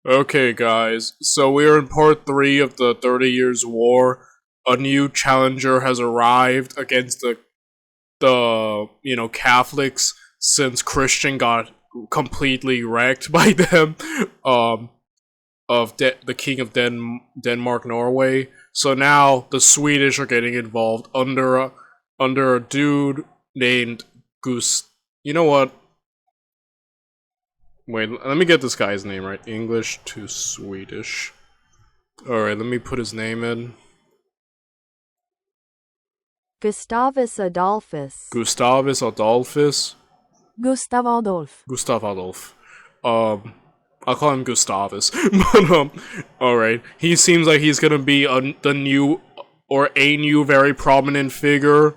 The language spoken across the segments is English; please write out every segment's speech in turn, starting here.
Okay, guys, so we're in part 3 of the 30 Years' War. A new challenger has arrived against the Catholics since Christian got completely wrecked by them, the King of Denmark, Norway. So now the Swedish are getting involved under a dude named Goose. You know what? Wait, let me get this guy's name right. English to Swedish. Alright, let me put his name in. Gustavus Adolphus. Gustavus Adolphus. Gustav Adolf. Gustav Adolf. I'll call him Gustavus. But, alright. He seems like he's gonna be a new very prominent figure.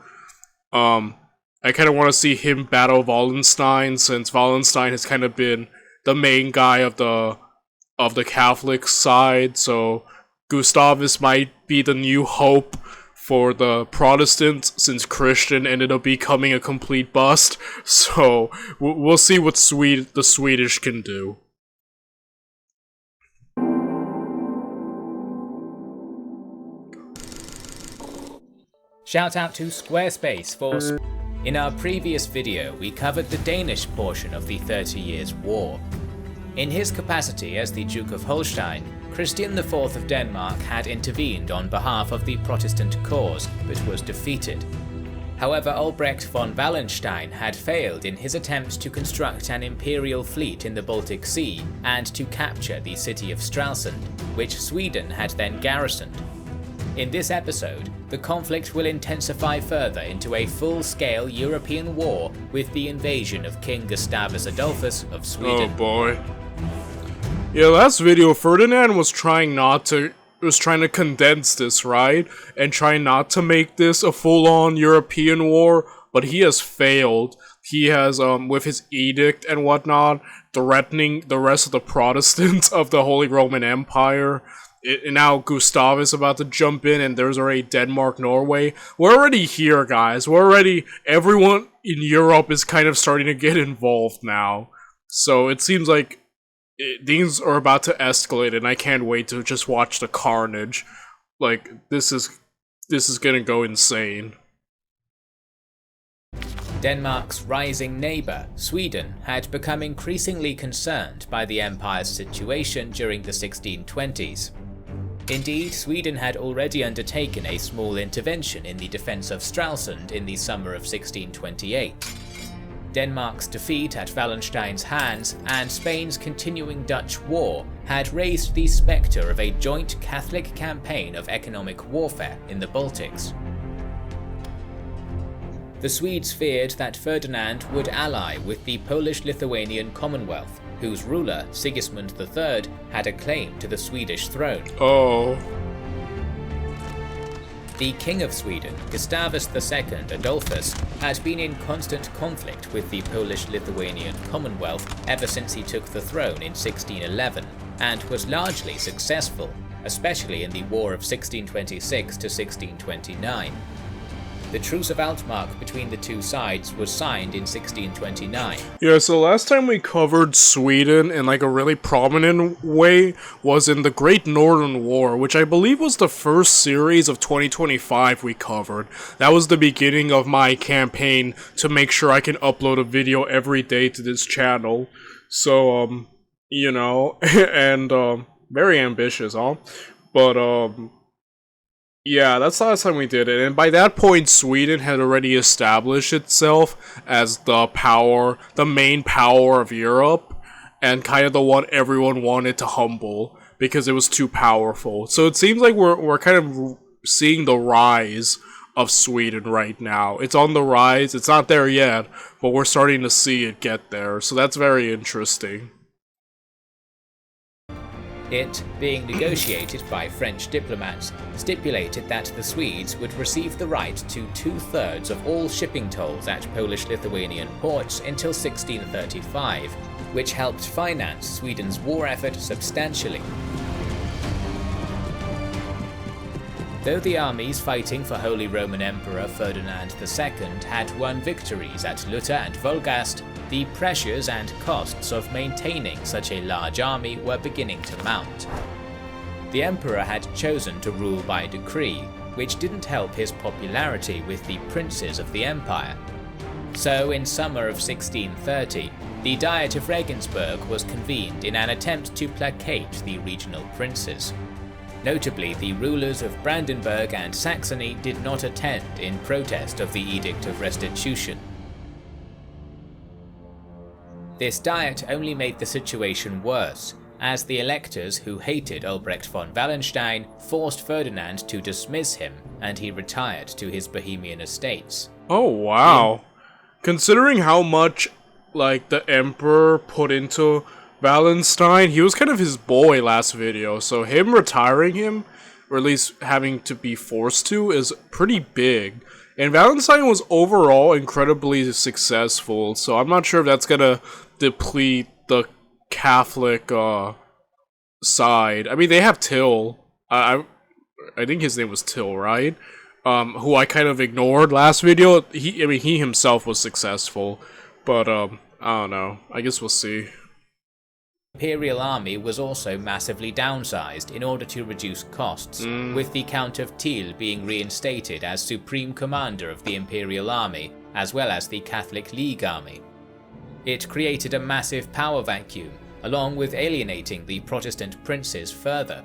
I kind of want to see him battle Wallenstein, since Wallenstein has kind of been the main guy of the Catholic side, so Gustavus might be the new hope for the Protestants, since Christian ended up becoming a complete bust. So we'll see what the Swedish can do. Shout out to Squarespace for In our previous video, we covered the Danish portion of the 30 Years' War. In his capacity as the Duke of Holstein, Christian IV of Denmark had intervened on behalf of the Protestant cause, but was defeated. However, Albrecht von Wallenstein had failed in his attempts to construct an imperial fleet in the Baltic Sea and to capture the city of Stralsund, which Sweden had then garrisoned. In this episode, the conflict will intensify further into a full-scale European war with the invasion of King Gustavus Adolphus of Sweden. Oh boy. Yeah, last video, Ferdinand was trying to condense this, right? And trying not to make this a full-on European war, but he has failed. He has, with his edict and whatnot, threatening the rest of the Protestants of the Holy Roman Empire. And now Gustavus is about to jump in, and there's already Denmark, Norway. We're already here, guys. Everyone in Europe is kind of starting to get involved now. So it seems like things are about to escalate, and I can't wait to just watch the carnage. Like, this is gonna go insane. Denmark's rising neighbour, Sweden, had become increasingly concerned by the empire's situation during the 1620s. Indeed, Sweden had already undertaken a small intervention in the defence of Stralsund in the summer of 1628. Denmark's defeat at Wallenstein's hands and Spain's continuing Dutch war had raised the spectre of a joint Catholic campaign of economic warfare in the Baltics. The Swedes feared that Ferdinand would ally with the Polish-Lithuanian Commonwealth, whose ruler, Sigismund III, had a claim to the Swedish throne. Oh. The King of Sweden, Gustavus II Adolphus, had been in constant conflict with the Polish-Lithuanian Commonwealth ever since he took the throne in 1611, and was largely successful, especially in the War of 1626 to 1629. The Truce of Altmark between the two sides was signed in 1629. Yeah, so last time we covered Sweden in like a really prominent way was in the Great Northern War, which I believe was the first series of 2025 we covered. That was the beginning of my campaign to make sure I can upload a video every day to this channel. So, and, very ambitious, huh? But, yeah, that's the last time we did it, and by that point, Sweden had already established itself as the main power of Europe, and kind of the one everyone wanted to humble, because it was too powerful. So it seems like we're kind of seeing the rise of Sweden right now. It's on the rise, it's not there yet, but we're starting to see it get there, so that's very interesting. It, being negotiated by French diplomats, stipulated that the Swedes would receive the right to 2/3 of all shipping tolls at Polish-Lithuanian ports until 1635, which helped finance Sweden's war effort substantially. Though the armies fighting for Holy Roman Emperor Ferdinand II had won victories at Lutter and Wolgast, the pressures and costs of maintaining such a large army were beginning to mount. The emperor had chosen to rule by decree, which didn't help his popularity with the princes of the empire. So in summer of 1630, the Diet of Regensburg was convened in an attempt to placate the regional princes. Notably, the rulers of Brandenburg and Saxony did not attend in protest of the Edict of Restitution. This diet only made the situation worse, as the electors who hated Albrecht von Wallenstein forced Ferdinand to dismiss him, and he retired to his Bohemian estates. Oh wow. Considering how much the emperor put into Wallenstein, he was kind of his boy last video, so him retiring him, or at least having to be forced to, is pretty big. And Wallenstein was overall incredibly successful, so I'm not sure if that's gonna deplete the Catholic side. I mean, they have Till. I think his name was Till, right? Who I kind of ignored last video. He himself was successful, but I don't know. I guess we'll see. The Imperial army was also massively downsized in order to reduce costs, with the Count of Thiel being reinstated as supreme commander of the Imperial army, as well as the Catholic League army. It created a massive power vacuum, along with alienating the Protestant princes further.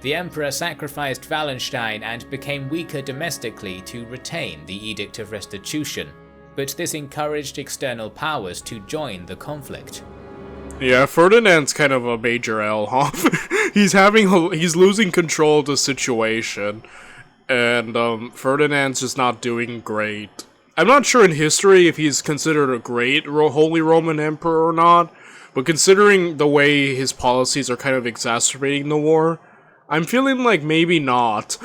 The emperor sacrificed Wallenstein and became weaker domestically to retain the Edict of Restitution, but this encouraged external powers to join the conflict. Yeah, Ferdinand's kind of a major L, huh? he's losing control of the situation, and Ferdinand's just not doing great. I'm not sure in history if he's considered a great Holy Roman Emperor or not, but considering the way his policies are kind of exacerbating the war, I'm feeling like maybe not.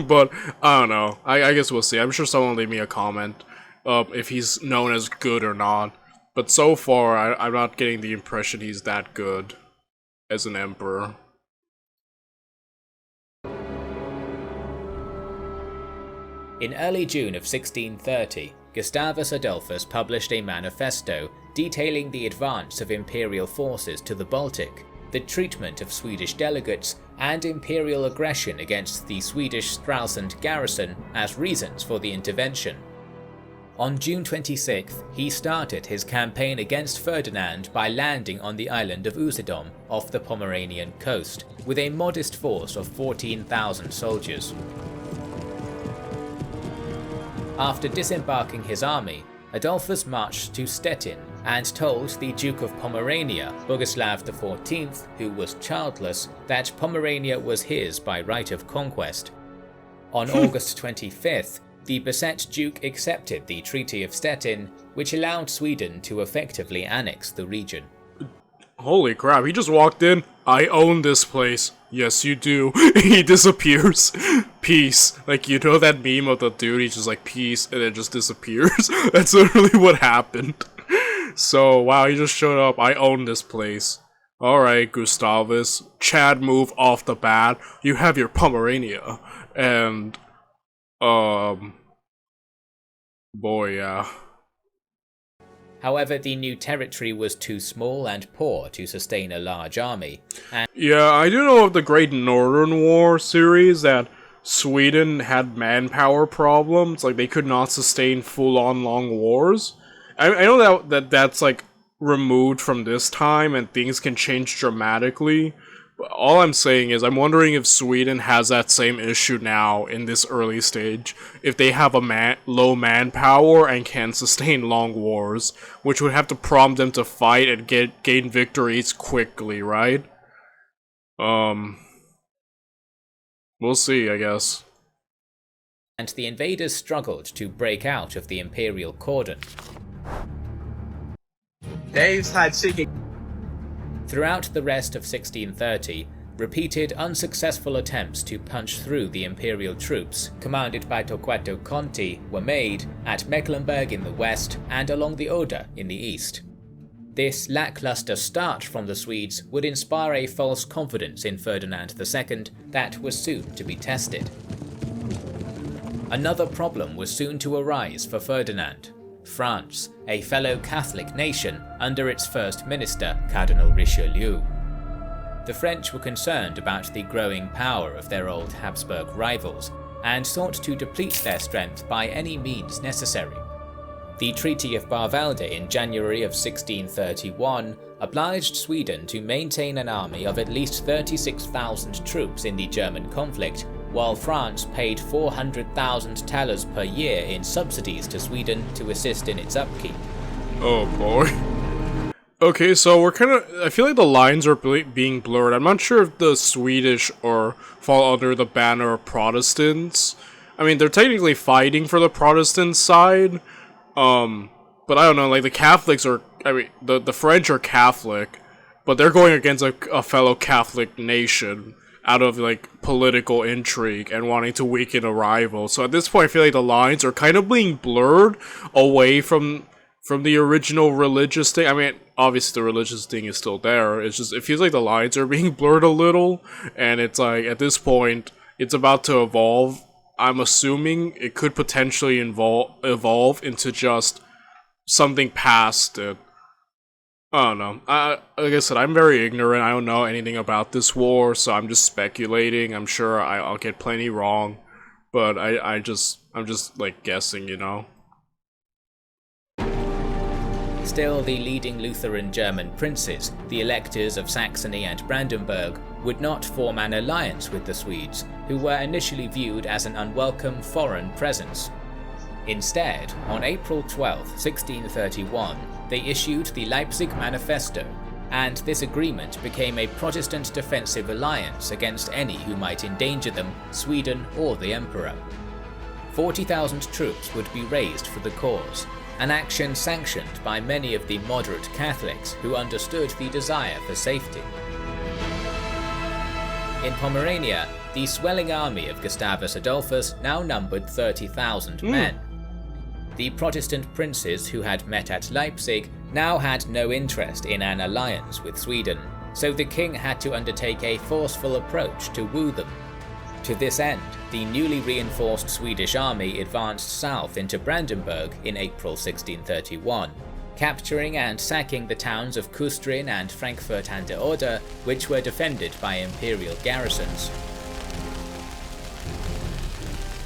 But I don't know. I guess we'll see. I'm sure someone will leave me a comment if he's known as good or not. But so far, I'm not getting the impression he's that good as an emperor. In early June of 1630, Gustavus Adolphus published a manifesto detailing the advance of imperial forces to the Baltic, the treatment of Swedish delegates, and imperial aggression against the Swedish Stralsund garrison as reasons for the intervention. On June 26th, he started his campaign against Ferdinand by landing on the island of Usedom off the Pomeranian coast, with a modest force of 14,000 soldiers. After disembarking his army, Adolphus marched to Stettin and told the Duke of Pomerania, Bogislav XIV, who was childless, that Pomerania was his by right of conquest. On August 25th, the beset Duke accepted the Treaty of Stettin, which allowed Sweden to effectively annex the region. Holy crap, he just walked in. I own this place. Yes, you do. He disappears. Peace. Like, you know that meme of the dude, he's just like, peace, and it just disappears? That's literally what happened. So, wow, he just showed up. I own this place. Alright, Gustavus. Chad move off the bat. You have your Pomerania. And, boy, yeah. However, the new territory was too small and poor to sustain a large army. Yeah, I do know of the Great Northern War series that Sweden had manpower problems, like they could not sustain full-on long wars. I know that's like removed from this time and things can change dramatically. But all I'm saying is I'm wondering if Sweden has that same issue now in this early stage. If they have a low manpower and can sustain long wars, which would have to prompt them to fight and gain victories quickly, right? We'll see, I guess. And the invaders struggled to break out of the imperial cordon. Dave's had chicken. Throughout the rest of 1630, repeated unsuccessful attempts to punch through the imperial troops, commanded by Torquato Conti, were made at Mecklenburg in the west and along the Oder in the east. This lackluster start from the Swedes would inspire a false confidence in Ferdinand II that was soon to be tested. Another problem was soon to arise for Ferdinand. France, a fellow Catholic nation under its first minister, Cardinal Richelieu. The French were concerned about the growing power of their old Habsburg rivals, and sought to deplete their strength by any means necessary. The Treaty of Barvalde in January of 1631 obliged Sweden to maintain an army of at least 36,000 troops in the German conflict, while France paid 400,000 thalers per year in subsidies to Sweden to assist in its upkeep. Oh boy. Okay, so I feel like the lines are being blurred. I'm not sure if the Swedish fall under the banner of Protestants. I mean, they're technically fighting for the Protestant side, but I don't know, like the Catholics the French are Catholic, but they're going against a fellow Catholic nation out of like political intrigue and wanting to weaken a rival. So at this point, I feel like the lines are kind of being blurred away from the original religious thing. I mean, obviously the religious thing is still there. It's just, it feels like the lines are being blurred a little, and it's like, at this point, it's about to evolve. I'm assuming it could potentially evolve into just something past it. I don't know. Like I said, I'm very ignorant. I don't know anything about this war, so I'm just speculating. I'm sure I'll get plenty wrong, but I'm just like guessing, you know? Still, the leading Lutheran German princes, the electors of Saxony and Brandenburg, would not form an alliance with the Swedes, who were initially viewed as an unwelcome foreign presence. Instead, on April 12, 1631, they issued the Leipzig Manifesto, and this agreement became a Protestant defensive alliance against any who might endanger them, Sweden or the Emperor. 40,000 troops would be raised for the cause, an action sanctioned by many of the moderate Catholics who understood the desire for safety. In Pomerania, the swelling army of Gustavus Adolphus now numbered 30,000 men. The Protestant princes who had met at Leipzig now had no interest in an alliance with Sweden, so the king had to undertake a forceful approach to woo them. To this end, the newly reinforced Swedish army advanced south into Brandenburg in April 1631, capturing and sacking the towns of Kustrin and Frankfurt an der Oder, which were defended by imperial garrisons.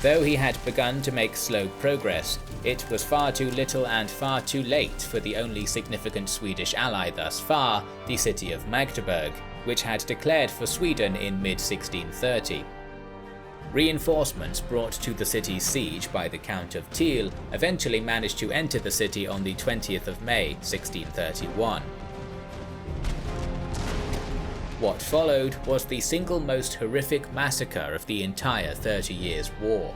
Though he had begun to make slow progress, it was far too little and far too late for the only significant Swedish ally thus far, the city of Magdeburg, which had declared for Sweden in mid-1630. Reinforcements brought to the city's siege by the Count of Thiel eventually managed to enter the city on the 20th of May, 1631. What followed was the single most horrific massacre of the entire 30 Years' War.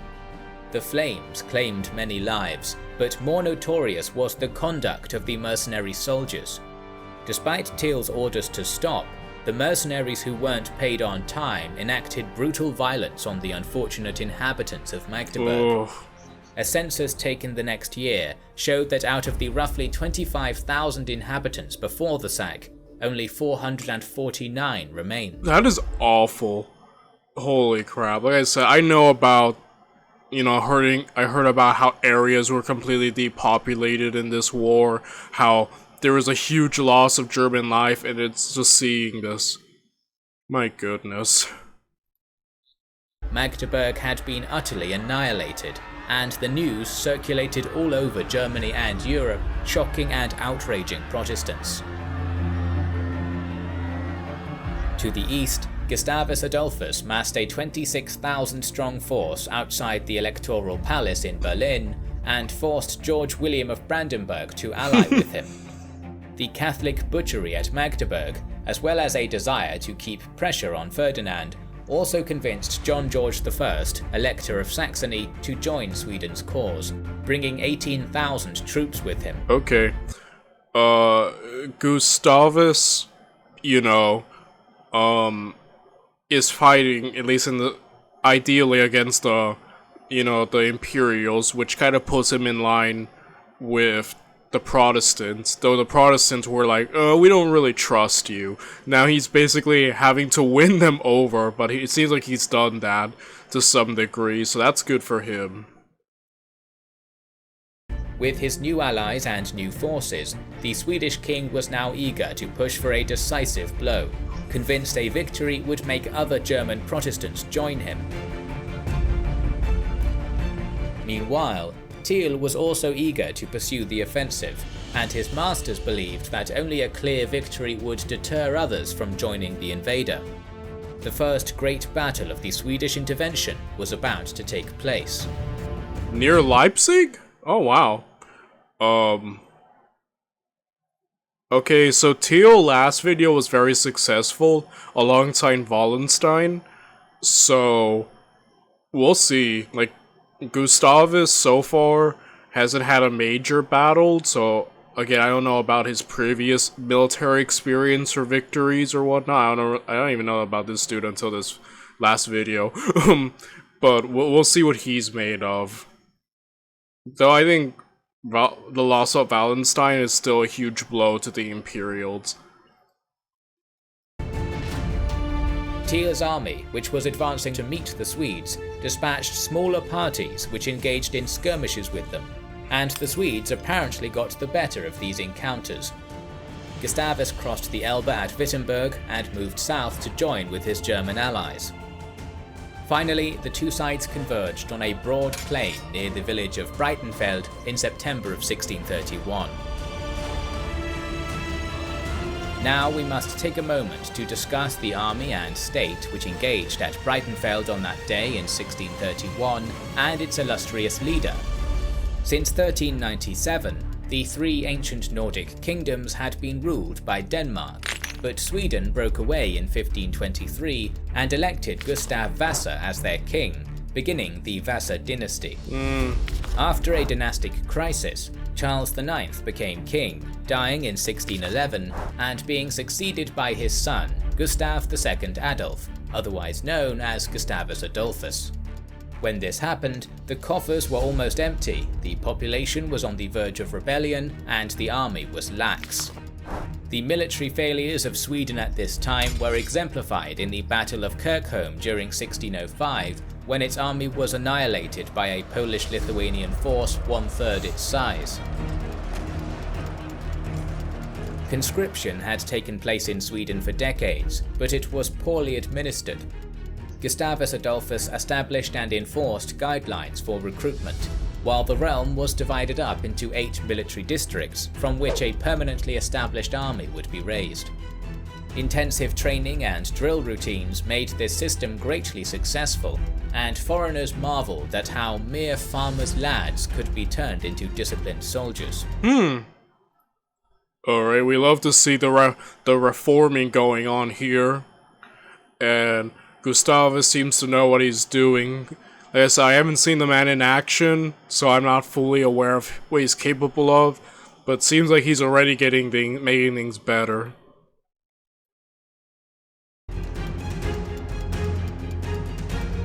The flames claimed many lives, but more notorious was the conduct of the mercenary soldiers. Despite Thiel's orders to stop, the mercenaries who weren't paid on time enacted brutal violence on the unfortunate inhabitants of Magdeburg. A census taken the next year showed that out of the roughly 25,000 inhabitants before the sack, only 449 remained. That is awful. Holy crap. Like I said, I know about, I heard about how areas were completely depopulated in this war, how there was a huge loss of German life, and it's just seeing this. My goodness. Magdeburg had been utterly annihilated, and the news circulated all over Germany and Europe, shocking and outraging Protestants. To the east, Gustavus Adolphus massed a 26,000-strong force outside the Electoral Palace in Berlin, and forced George William of Brandenburg to ally with him. The Catholic butchery at Magdeburg, as well as a desire to keep pressure on Ferdinand, also convinced John George I, Elector of Saxony, to join Sweden's cause, bringing 18,000 troops with him. Okay. Gustavus, is fighting, at least ideally against the Imperials, which kind of puts him in line with the Protestants, though the Protestants were like, we don't really trust you. Now he's basically having to win them over, but it seems like he's done that to some degree, so that's good for him. With his new allies and new forces, the Swedish king was now eager to push for a decisive blow, convinced a victory would make other German Protestants join him. Meanwhile, Thiel was also eager to pursue the offensive, and his masters believed that only a clear victory would deter others from joining the invader. The first great battle of the Swedish intervention was about to take place. Near Leipzig? Oh wow. Okay, so Thiel last video was very successful alongside Wallenstein. So we'll see. Like, Gustavus so far hasn't had a major battle, so again, I don't know about his previous military experience or victories or whatnot. I don't even know about this dude until this last video. But we'll see what he's made of. Though I think the loss of Wallenstein is still a huge blow to the Imperials. Thiel's army, which was advancing to meet the Swedes, dispatched smaller parties which engaged in skirmishes with them, and the Swedes apparently got the better of these encounters. Gustavus crossed the Elbe at Wittenberg and moved south to join with his German allies. Finally, the two sides converged on a broad plain near the village of Breitenfeld in September of 1631. Now we must take a moment to discuss the army and state which engaged at Breitenfeld on that day in 1631 and its illustrious leader. Since 1397, the three ancient Nordic kingdoms had been ruled by Denmark, but Sweden broke away in 1523 and elected Gustav Vasa as their king, beginning the Vasa dynasty. After a dynastic crisis, Charles IX became king, dying in 1611 and being succeeded by his son, Gustav II Adolf, otherwise known as Gustavus Adolphus. When this happened, the coffers were almost empty, the population was on the verge of rebellion, and the army was lax. The military failures of Sweden at this time were exemplified in the Battle of Kirkholm during 1605, when its army was annihilated by a Polish-Lithuanian force 1/3 its size. Conscription had taken place in Sweden for decades, but it was poorly administered. Gustavus Adolphus established and enforced guidelines for recruitment, while the realm was divided up into 8 military districts from which a permanently established army would be raised. Intensive training and drill routines made this system greatly successful, and foreigners marveled at how mere farmers' lads could be turned into disciplined soldiers. Alright, we love to see the reforming going on here. And Gustavus seems to know what he's doing. Like I said, I haven't seen the man in action, so I'm not fully aware of what he's capable of, but seems like he's already making things better.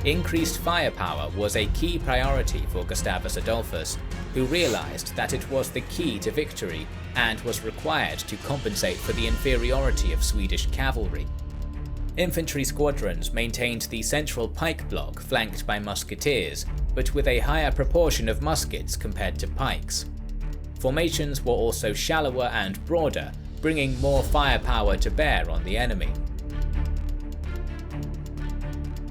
Increased firepower was a key priority for Gustavus Adolphus, who realized that it was the key to victory and was required to compensate for the inferiority of Swedish cavalry. Infantry squadrons maintained the central pike block flanked by musketeers, but with a higher proportion of muskets compared to pikes. Formations were also shallower and broader, bringing more firepower to bear on the enemy.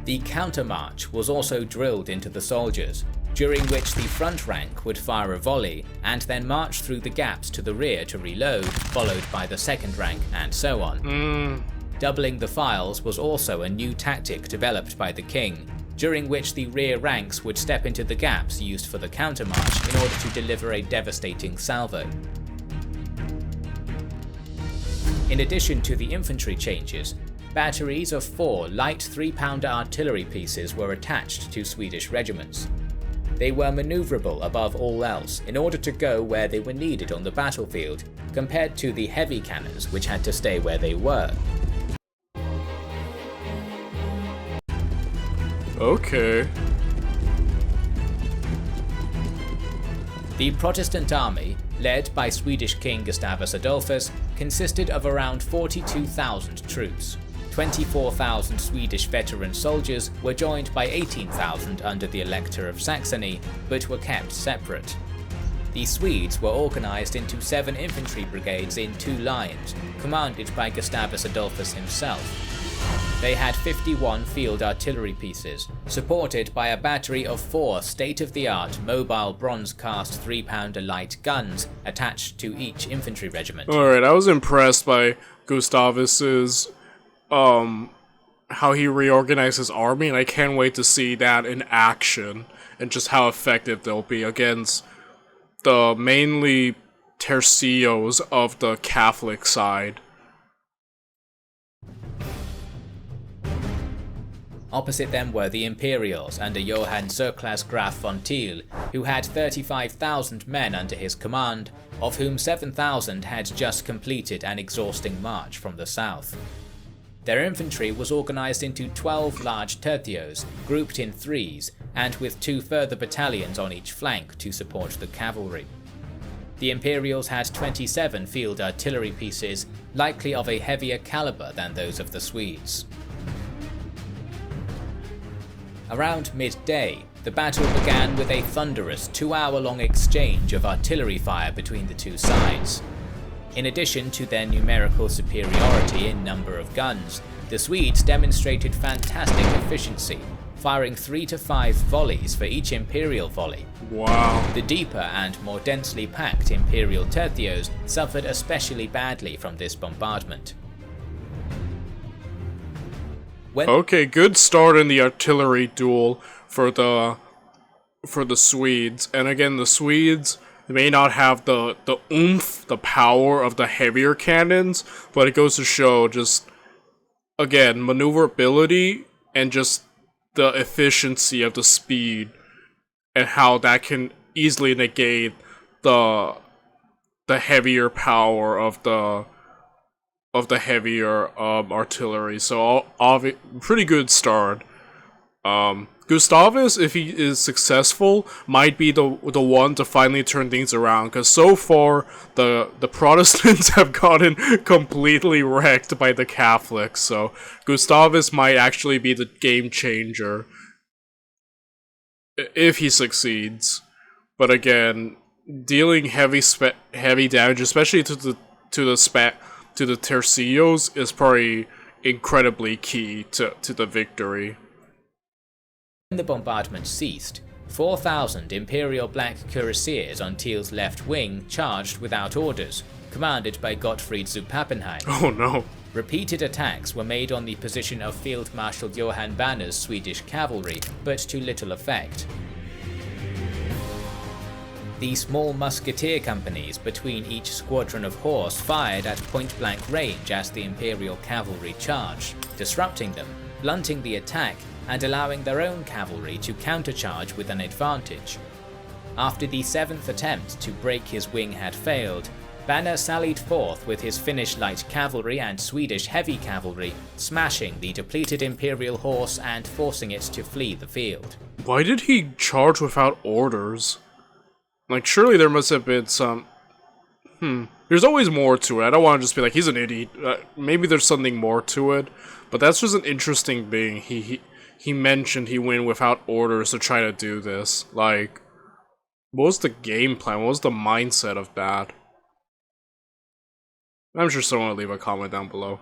The countermarch was also drilled into the soldiers, during which the front rank would fire a volley and then march through the gaps to the rear to reload, followed by the second rank, and so on. Doubling the files was also a new tactic developed by the king, during which the rear ranks would step into the gaps used for the countermarch in order to deliver a devastating salvo. In addition to the infantry changes, batteries of 4 light 3-pounder artillery pieces were attached to Swedish regiments. They were maneuverable above all else in order to go where they were needed on the battlefield, compared to the heavy cannons which had to stay where they were. Okay. The Protestant army, led by Swedish King Gustavus Adolphus, consisted of around 42,000 troops. 24,000 Swedish veteran soldiers were joined by 18,000 under the Elector of Saxony, but were kept separate. The Swedes were organised into 7 infantry brigades in 2 lines, commanded by Gustavus Adolphus himself. They had 51 field artillery pieces, supported by a battery of 4 state-of-the-art mobile bronze-cast 3-pounder light guns attached to each infantry regiment. Alright, I was impressed by Gustavus's, how he reorganized his army, and I can't wait to see that in action, and just how effective they'll be against the mainly tercios of the Catholic side. Opposite them were the Imperials under Johann Surklaas Graf von Thiel, who had 35,000 men under his command, of whom 7,000 had just completed an exhausting march from the south. Their infantry was organised into 12 large tercios, grouped in threes, and with 2 further battalions on each flank to support the cavalry. The Imperials had 27 field artillery pieces, likely of a heavier calibre than those of the Swedes. Around midday, the battle began with a thunderous 2-hour-long exchange of artillery fire between the 2 sides. In addition to their numerical superiority in number of guns, the Swedes demonstrated fantastic efficiency, firing 3 to 5 volleys for each Imperial volley. Wow. The deeper and more densely packed Imperial tercios suffered especially badly from this bombardment. Okay, good start in the artillery duel for the Swedes. And again, the Swedes may not have the oomph, the power of the heavier cannons, but it goes to show just, again, maneuverability and just the efficiency of the speed and how that can easily negate the heavier power of the heavier artillery. So pretty good start. Gustavus, if he is successful, might be the one to finally turn things around, because so far the Protestants have gotten completely wrecked by the Catholics. So Gustavus might actually be the game changer if he succeeds. But again, dealing heavy damage, especially to the tercios, is probably incredibly key to the victory. When the bombardment ceased, 4,000 Imperial Black Cuirassiers on Thiel's left wing charged without orders, commanded by Gottfried zu Pappenheim. Oh no. Repeated attacks were made on the position of Field Marshal Johann Banner's Swedish cavalry, but to little effect. The small musketeer companies between each squadron of horse fired at point-blank range as the Imperial cavalry charged, disrupting them, blunting the attack, and allowing their own cavalry to countercharge with an advantage. After the 7th attempt to break his wing had failed, Banner sallied forth with his Finnish light cavalry and Swedish heavy cavalry, smashing the depleted Imperial horse and forcing it to flee the field. Why did he charge without orders? Like, surely there must have been some... There's always more to it. I don't want to just be like, he's an idiot. Maybe there's something more to it. But that's just an interesting thing. He mentioned he went without orders to try to do this. Like, what was the game plan? What was the mindset of that? I'm sure someone will leave a comment down below.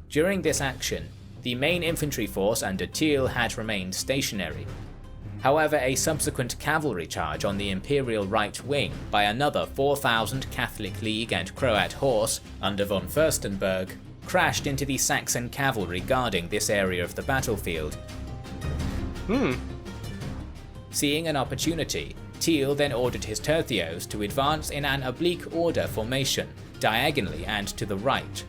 During this action, the main infantry force under Thiel had remained stationary. However, a subsequent cavalry charge on the Imperial right wing by another 4,000 Catholic League and Croat horse under von Fürstenberg crashed into the Saxon cavalry guarding this area of the battlefield. Seeing an opportunity, Thiel then ordered his tercios to advance in an oblique order formation, diagonally and to the right.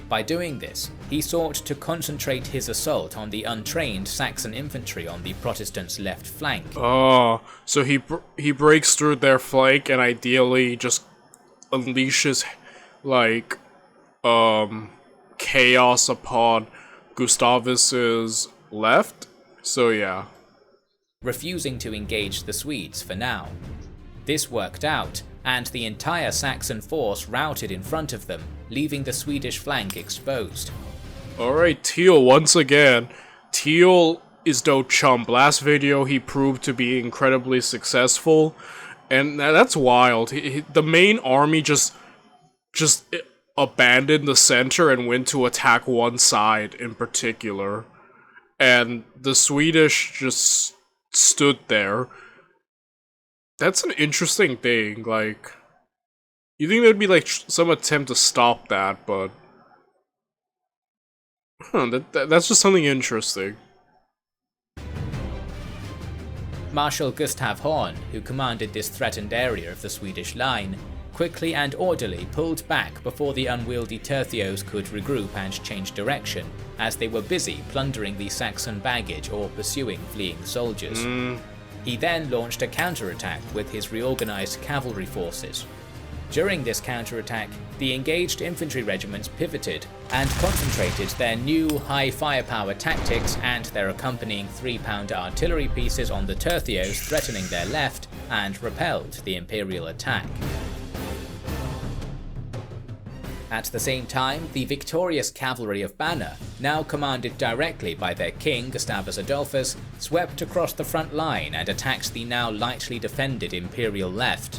By doing this, he sought to concentrate his assault on the untrained Saxon infantry on the Protestants' left flank. Oh, so he breaks through their flank and ideally just unleashes, like, chaos upon Gustavus's left? So yeah. Refusing to engage the Swedes for now. This worked out, and the entire Saxon force routed in front of them, leaving the Swedish flank exposed. Alright, Thiel once again. Thiel is no chump. Last video, he proved to be incredibly successful, and that's wild. The main army just abandoned the center and went to attack one side in particular, and the Swedish just stood there. That's an interesting thing. Like, you think there'd be like some attempt to stop that, but that's just something interesting. Marshal Gustav Horn, who commanded this threatened area of the Swedish line, quickly and orderly pulled back before the unwieldy tercios could regroup and change direction, as they were busy plundering the Saxon baggage or pursuing fleeing soldiers. He then launched a counterattack with his reorganized cavalry forces. During this counterattack, the engaged infantry regiments pivoted and concentrated their new high firepower tactics and their accompanying 3-pounder artillery pieces on the tercios threatening their left, and repelled the imperial attack. At the same time, the victorious cavalry of Banner, now commanded directly by their king Gustavus Adolphus, swept across the front line and attacked the now lightly defended imperial left.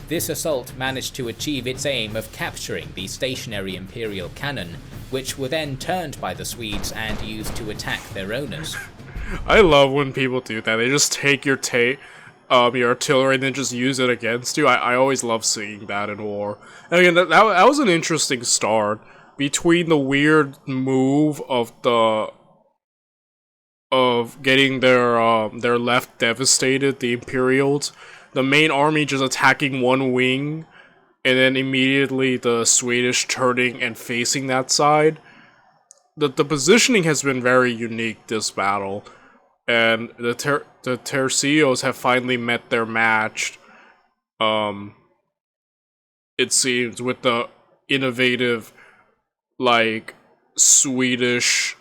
This assault managed to achieve its aim of capturing the stationary imperial cannon, which were then turned by the Swedes and used to attack their owners. I love when people do that. They just take your artillery and then just use it against you. I always love seeing that in war. And again, that was an interesting start. Between the weird move of getting their left devastated, the Imperials, the main army just attacking one wing, and then immediately the Swedish turning and facing that side. The positioning has been very unique this battle, and the tercios have finally met their match. It seems, with the innovative, like, Swedish,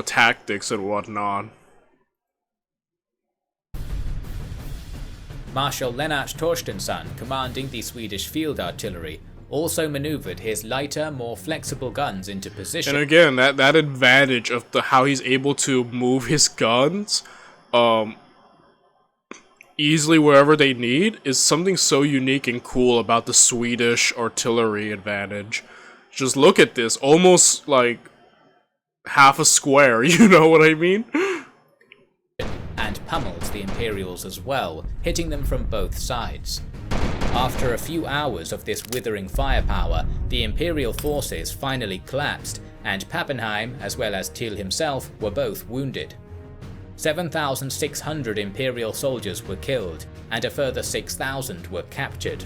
tactics and whatnot. Marshal Lennart Torstensson, commanding the Swedish field artillery, also maneuvered his lighter, more flexible guns into position. And again, that advantage of how he's able to move his guns easily wherever they need is something so unique and cool about the Swedish artillery advantage. Just look at this, almost like half a square, you know what I mean? And pummels the Imperials as well, hitting them from both sides. After a few hours of this withering firepower, the Imperial forces finally collapsed, and Pappenheim, as well as Thiel himself, were both wounded. 7,600 Imperial soldiers were killed, and a further 6,000 were captured.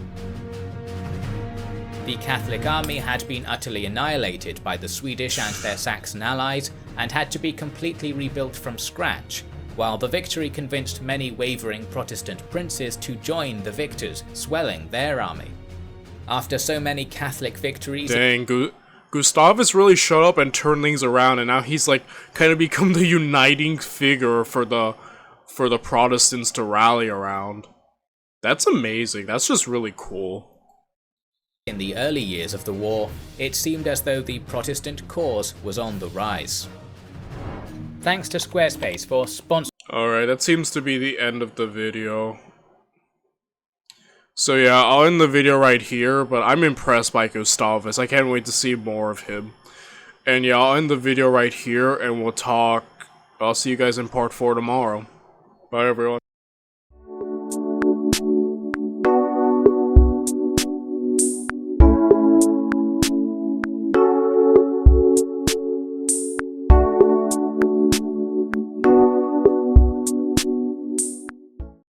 The Catholic army had been utterly annihilated by the Swedish and their Saxon allies, and had to be completely rebuilt from scratch, while the victory convinced many wavering Protestant princes to join the victors, swelling their army. After so many Catholic victories... Dang, Gustavus really shut up and turned things around, and now he's like kind of become the uniting figure for the Protestants to rally around. That's amazing. That's just really cool. In the early years of the war, it seemed as though the Protestant cause was on the rise. Thanks to Squarespace for sponsoring. Alright, that seems to be the end of the video. So yeah, I'll end the video right here, but I'm impressed by Gustavus. I can't wait to see more of him. And yeah, I'll end the video right here, and I'll see you guys in part 4 tomorrow. Bye everyone.